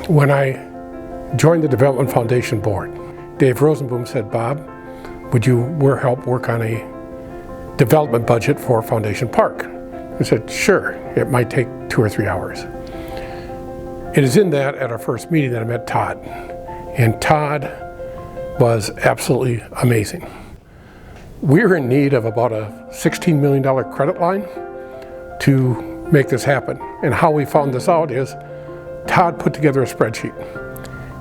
When I joined the Development Foundation board, Dave Rosenboom said, "Bob, would you help work on a development budget for Foundation Park?" I said, "Sure, it might take 2 or 3 hours." It is in that, at our first meeting, that I met Todd. And Todd was absolutely amazing. We were in need of about a $16 million credit line to make this happen. And how we found this out is Todd put together a spreadsheet.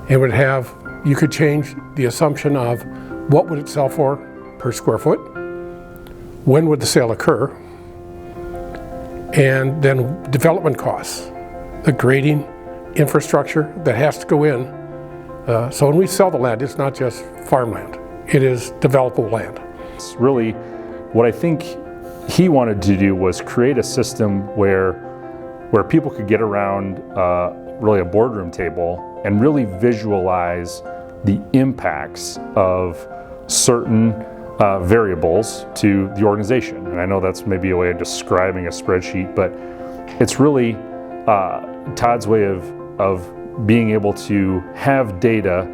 It would have, you could change the assumption of what would it sell for per square foot, when would the sale occur, and then development costs, the grading, infrastructure that has to go in. So when we sell the land, it's not just farmland, it is developable land. It's really what I think he wanted to do was create a system where people could get around really a boardroom table and really visualize the impacts of certain variables to the organization. And I know that's maybe a way of describing a spreadsheet, but it's really Todd's way of being able to have data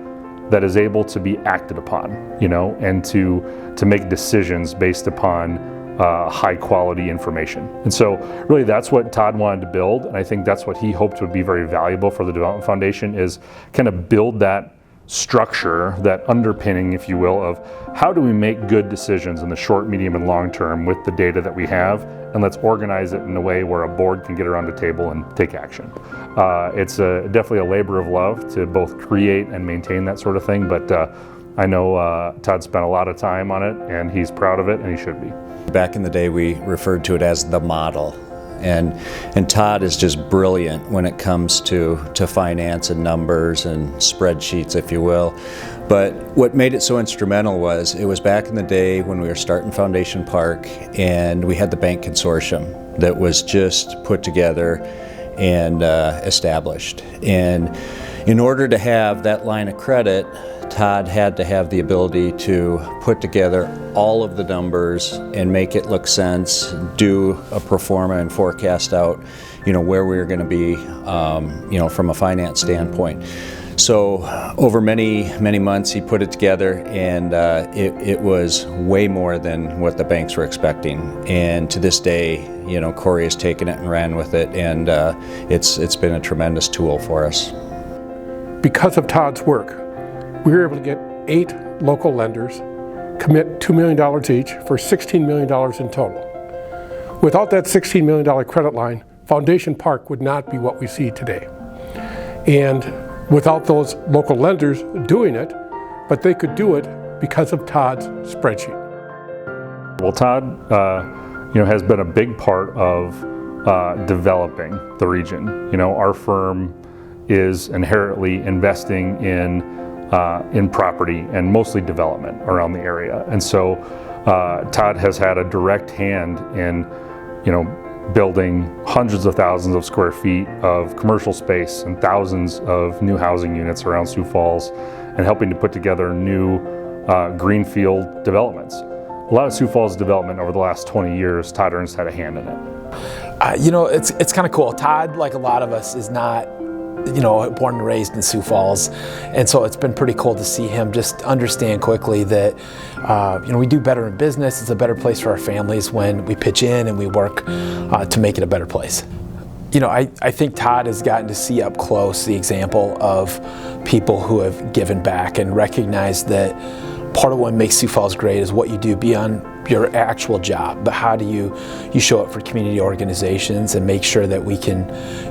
that is able to be acted upon, and to make decisions based upon high quality information. And so really that's what Todd wanted to build, and I think that's what he hoped would be very valuable for the Development Foundation, is kind of build that structure, that underpinning, if you will, of how do we make good decisions in the short, medium, and long term with the data that we have, and let's organize it in a way where a board can get around a table and take action. It's definitely a labor of love to both create and maintain that sort of thing, but I know Todd spent a lot of time on it, and he's proud of it, and he should be. Back in the day, we referred to it as the model. And Todd is just brilliant when it comes to finance and numbers and spreadsheets, if you will. But what made it so instrumental was, it was back in the day when we were starting Foundation Park, and we had the bank consortium that was just put together and established. And in order to have that line of credit, Todd had to have the ability to put together all of the numbers and make it look sense, do a pro forma and forecast out, where we were going to be, from a finance standpoint. So over many, many months he put it together, and it was way more than what the banks were expecting. And to this day, Corey has taken it and ran with it, and it's been a tremendous tool for us. Because of Todd's work, we were able to get 8 local lenders commit $2 million each for $16 million in total. Without that $16 million credit line, Foundation Park would not be what we see today. And without those local lenders doing it, but they could do it because of Todd's spreadsheet. Well, Todd has been a big part of developing the region. Our firm is inherently investing in property and mostly development around the area. And so Todd has had a direct hand in, building hundreds of thousands of square feet of commercial space and thousands of new housing units around Sioux Falls, and helping to put together new greenfield developments. A lot of Sioux Falls development over the last 20 years, Todd Ernst had a hand in it. It's kind of cool. Todd, like a lot of us, is not born and raised in Sioux Falls, and so it's been pretty cool to see him just understand quickly that we do better in business. It's a better place for our families when we pitch in and we work to make it a better place. I think Todd has gotten to see up close the example of people who have given back and recognized that part of what makes Sioux Falls great is what you do beyond your actual job, but how do you show up for community organizations and make sure that we can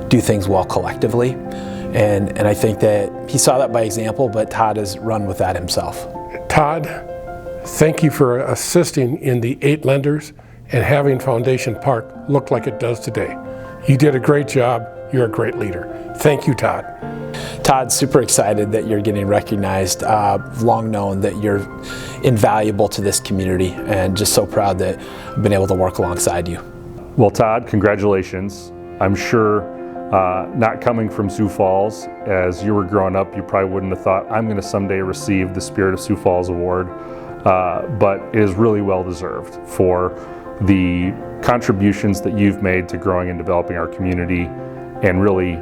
do things well collectively. And I think that he saw that by example, but Todd has run with that himself. Todd, thank you for assisting in the 8 lenders and having Foundation Park look like it does today. You did a great job. You're a great leader. Thank you, Todd. Todd's super excited that you're getting recognized. Long known that you're invaluable to this community, and just so proud that I've been able to work alongside you. Well, Todd, congratulations. I'm sure not coming from Sioux Falls, as you were growing up, you probably wouldn't have thought, I'm going to someday receive the Spirit of Sioux Falls Award, but it is really well deserved for the contributions that you've made to growing and developing our community, and really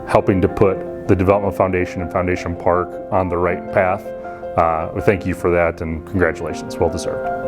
helping to put the Development Foundation and Foundation Park on the right path. We thank you for that, and congratulations, well deserved.